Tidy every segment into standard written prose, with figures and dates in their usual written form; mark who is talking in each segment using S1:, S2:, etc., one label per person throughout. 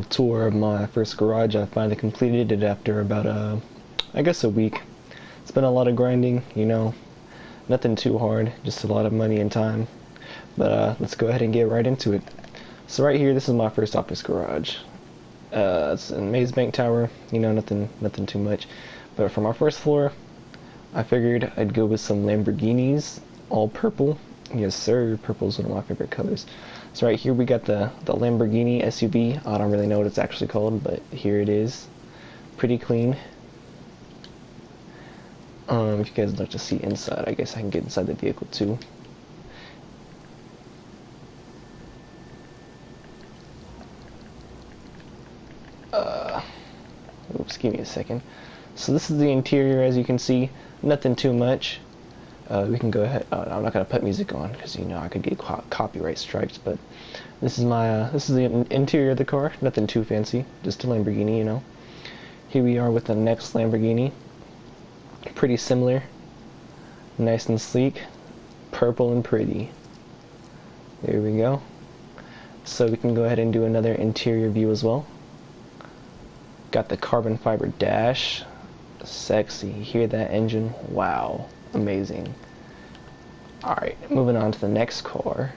S1: little tour of my first garage. I finally completed it after about I guess a week. It's been a lot of grinding, you know, nothing too hard, just a lot of money and time. But let's go ahead and get right into it. So right here, this is my first office garage. It's a maze bank tower, you know, nothing too much. But for my first floor, I figured I'd go with some Lamborghinis, all purple. Yes sir, purple is one of my favorite colors. So right here we got the Lamborghini SUV. I don't really know what it's actually called, but here it is. Pretty clean. If you guys would like to see inside, I guess I can get inside the vehicle too. Oops, give me a second. So this is the interior, as you can see. Nothing too much. We can go ahead. I'm not gonna put music on because you know I could get copyright strikes. But this is the interior of the car. Nothing too fancy. Just a Lamborghini, you know. Here we are with the next Lamborghini. Pretty similar. Nice and sleek. Purple and pretty. There we go. So we can go ahead and do another interior view as well. Got the carbon fiber dash. Sexy. Hear that engine? Wow. Amazing. Alright, moving on to the next car.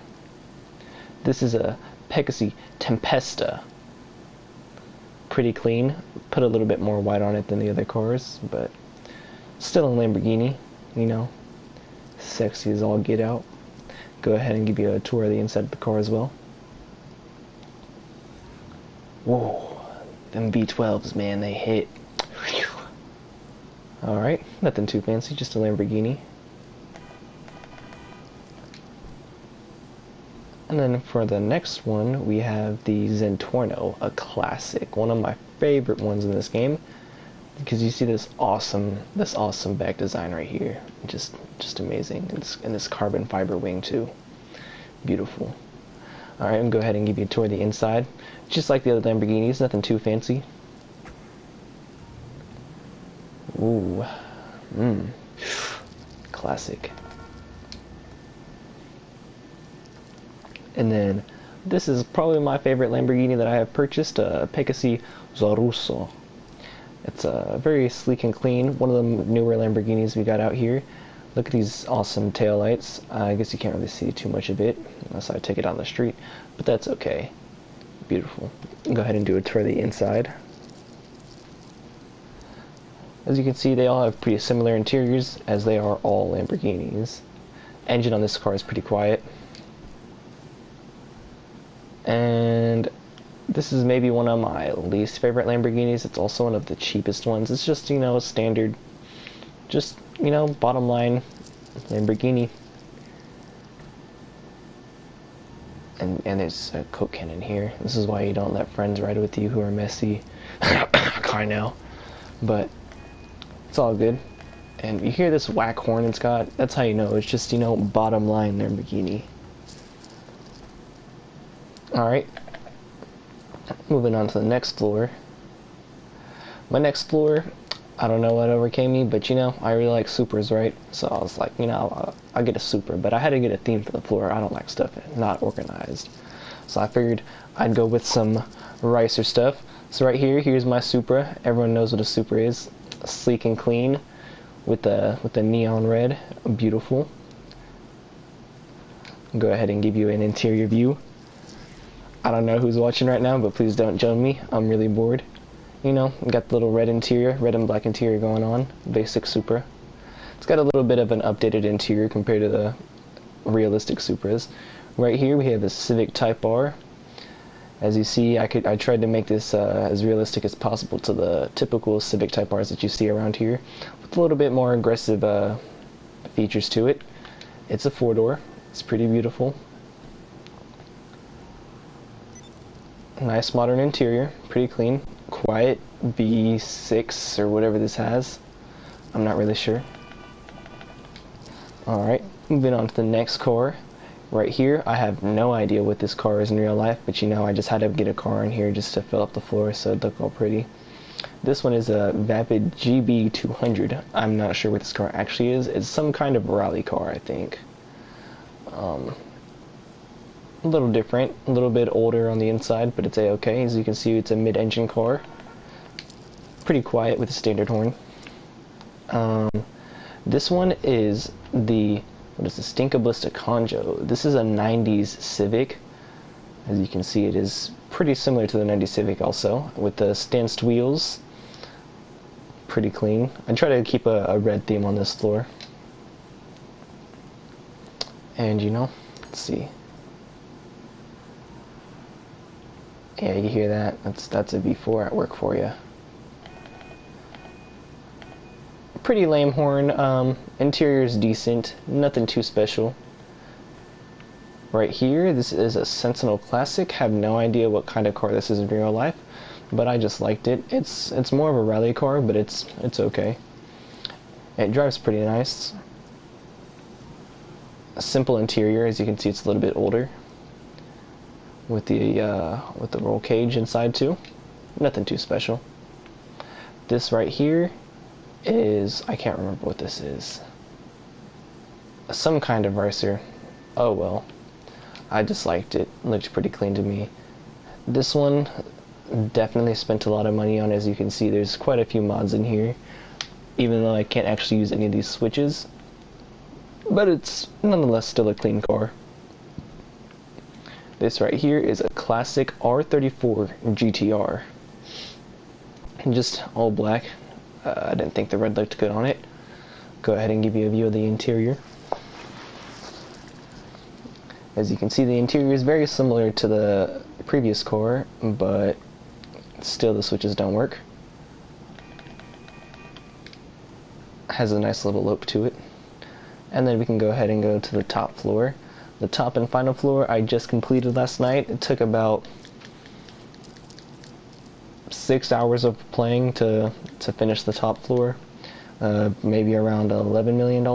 S1: This is a Pegasus Tempesta. Pretty clean. Put a little bit more white on it than the other cars, but still a Lamborghini, you know. Sexy as all get out. Go ahead and give you a tour of the inside of the car as well. Whoa. Them V12s, man, they hit. Alright, nothing too fancy, just a Lamborghini. And then for the next one, we have the Zentorno, a classic, one of my favorite ones in this game, because you see this awesome back design right here, just amazing, and this carbon fiber wing too, beautiful. Alright, I'm gonna go ahead and give you a tour of the inside, just like the other Lamborghinis, nothing too fancy. Ooh, classic. And then this is probably my favorite Lamborghini that I have purchased, Pegasus Zorusso. It's very sleek and clean, one of the newer Lamborghinis we got out here. Look at these awesome taillights. I guess you can't really see too much of it unless I take it on the street, but that's okay. Beautiful. Go ahead and do a tour of the inside. As you can see, they all have pretty similar interiors, as they are all Lamborghinis. Engine on this car is pretty quiet. And this is maybe one of my least favorite Lamborghinis. It's also one of the cheapest ones. It's just, you know, standard, just, you know, bottom line Lamborghini. And there's a Coke can in here. This is why you don't let friends ride with you who are messy. I know. But it's all good. And you hear this whack horn it's got, that's how you know it's just, you know, bottom line Lamborghini. Alright. Moving on to the next floor. My next floor, I don't know what overcame me, but you know, I really like Supras, right? So I was like, you know, I'll get a Supra, but I had to get a theme for the floor. I don't like stuff not organized. So I figured I'd go with some Ricer stuff. So right here, here's my Supra. Everyone knows what a Supra is. Sleek and clean with the neon red. Beautiful. Go ahead and give you an interior view. I don't know who's watching right now, but please don't join me. I'm really bored. You know, got the little red interior, red and black interior going on. Basic Supra. It's got a little bit of an updated interior compared to the realistic Supras. Right here we have a Civic Type R. As you see, I tried to make this as realistic as possible to the typical Civic Type Rs that you see around here, with a little bit more aggressive features to it. It's a 4-door. It's pretty beautiful. Nice modern interior, pretty clean. Quiet V6 or whatever this has. I'm not really sure. Alright, moving on to the next car. Right here, I have no idea what this car is in real life, but you know, I just had to get a car in here just to fill up the floor so it looked all pretty. This one is a Vapid GB200. I'm not sure what this car actually is. It's some kind of rally car, I think. A little different, a little bit older on the inside, but it's a-okay. As you can see, it's a mid-engine car. Pretty quiet with a standard horn. This one is the, what is the Stinkablista Conjo. This is a 90s Civic. As you can see, it is pretty similar to the 90s Civic also, with the stanced wheels. Pretty clean. I try to keep a red theme on this floor. And you know, let's see. Yeah, you hear that? That's a V4 at work for you. Pretty lame horn. Interior is decent. Nothing too special. Right here, this is a Sentinel Classic. Have no idea what kind of car this is in real life, but I just liked it. It's more of a rally car, but it's okay. It drives pretty nice. A simple interior, as you can see, it's a little bit older. With the roll cage inside too. Nothing too special. This right here is, I can't remember what this is. Some kind of racer. Oh well. I just liked it. Looked pretty clean to me. This one, definitely spent a lot of money on. As you can see, there's quite a few mods in here. Even though I can't actually use any of these switches. But it's nonetheless still a clean car. This right here is a classic R34 GTR. Just all black. I didn't think the red looked good on it. Go ahead and give you a view of the interior. As you can see, the interior is very similar to the previous car, but still the switches don't work. Has a nice little lope to it. And then we can go ahead and go to the top floor. The top and final floor I just completed last night. It took about 6 hours of playing to finish the top floor. Maybe around $11 million.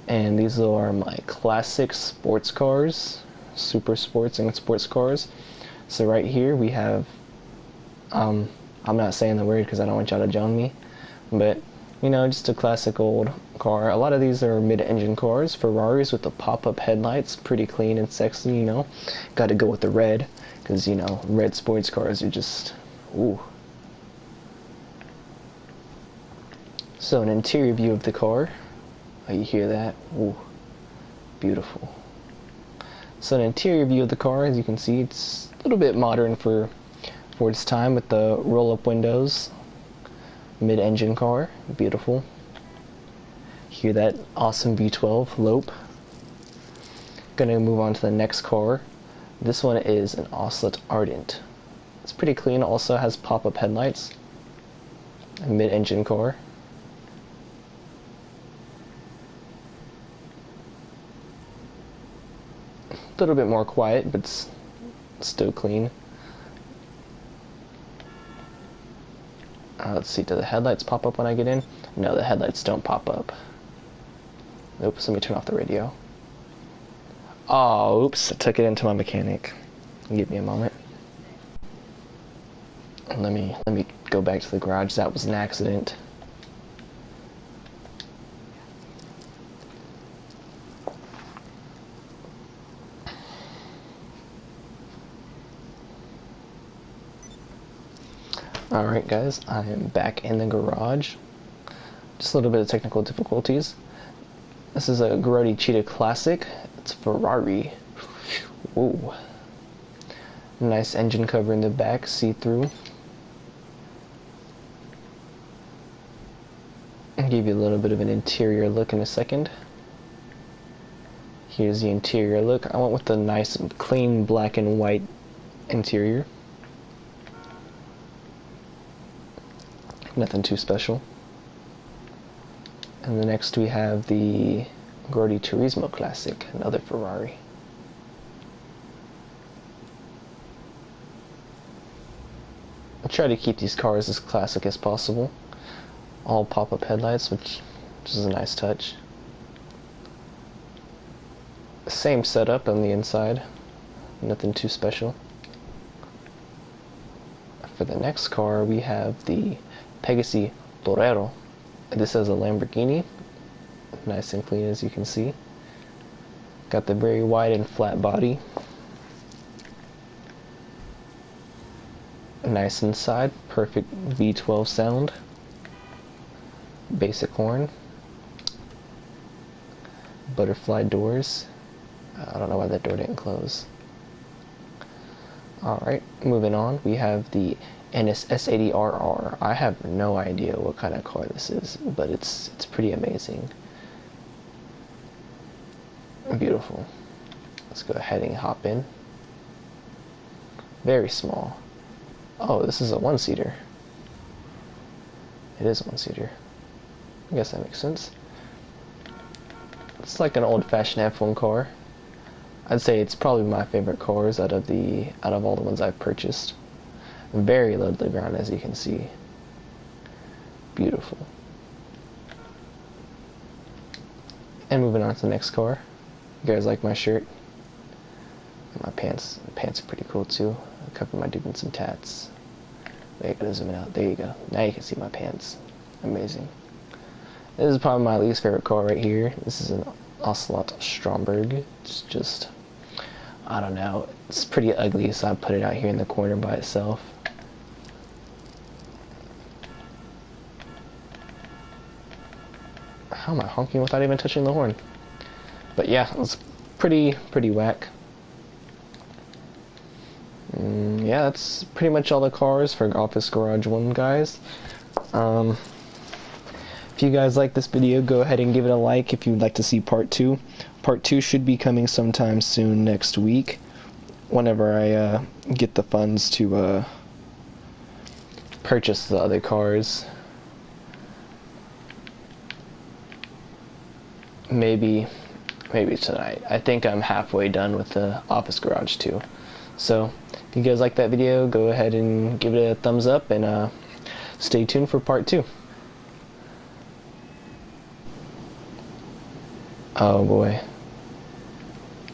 S1: And these are my classic sports cars, super sports and sports cars. So right here we have, I'm not saying the word because I don't want y'all to join me, but you know, just a classic old car. A lot of these are mid-engine cars. Ferraris with the pop-up headlights, pretty clean and sexy, you know. Got to go with the red, because, you know, red sports cars are just, ooh. So an interior view of the car. Oh, you hear that? Ooh, beautiful. So an interior view of the car, as you can see, it's a little bit modern for its time with the roll-up windows. Mid-engine car, beautiful. Hear that awesome V12 lope. Gonna move on to the next car. This one is an Oslet Ardent. It's pretty clean, also has pop-up headlights. A mid-engine car. A little bit more quiet, but it's still clean. Let's see, do the headlights pop up when I get in? No, the headlights don't pop up. Oops, let me turn off the radio. Oh, oops, I took it into my mechanic. Give me a moment. Let me go back to the garage. That was an accident. Alright guys, I am back in the garage. Just a little bit of technical difficulties. This is a Grody Cheetah Classic. It's Ferrari. Whoa. Nice engine cover in the back, see-through. I'll give you a little bit of an interior look in a second. Here's the interior look. I went with the nice, clean black and white interior. Nothing too special. And the next we have the Grody Turismo Classic, another Ferrari. I try to keep these cars as classic as possible. All pop-up headlights, which is a nice touch. Same setup on the inside. Nothing too special. For the next car, we have the Pegasi Torero. This is a Lamborghini. Nice and clean, as you can see. got the very wide and flat body. Nice inside, perfect V12 sound. Basic horn. Butterfly doors. I don't know why that door didn't close. Alright, moving on, we have the NS S80RR. I have no idea what kind of car this is, but it's pretty amazing. Beautiful. Let's go ahead and hop in. Very small. Oh, this is a one-seater. It is a one-seater. I guess that makes sense. It's like an old-fashioned F1 car. I'd say it's probably my favorite cars out of all the ones I've purchased. Very low to the ground, as you can see. Beautiful. And moving on to the next car. You guys like my shirt? My pants. The pants are pretty cool too. I covered my dude in some tats. Wait, I gotta zoom it out. There you go. Now you can see my pants. Amazing. This is probably my least favorite car right here. This is an Ocelot Stromberg. It's just, I don't know. It's pretty ugly, so I put it out here in the corner by itself. How am I honking without even touching the horn? But yeah, it's pretty whack. Yeah, that's pretty much all the cars for Office Garage 1, guys. If you guys like this video, go ahead and give it a like if you'd like to see part 2. Part 2 should be coming sometime soon next week, whenever I get the funds to purchase the other cars. Maybe tonight. I think I'm halfway done with the Office Garage 2. So, if you guys like that video, go ahead and give it a thumbs up, and stay tuned for part 2. Oh boy.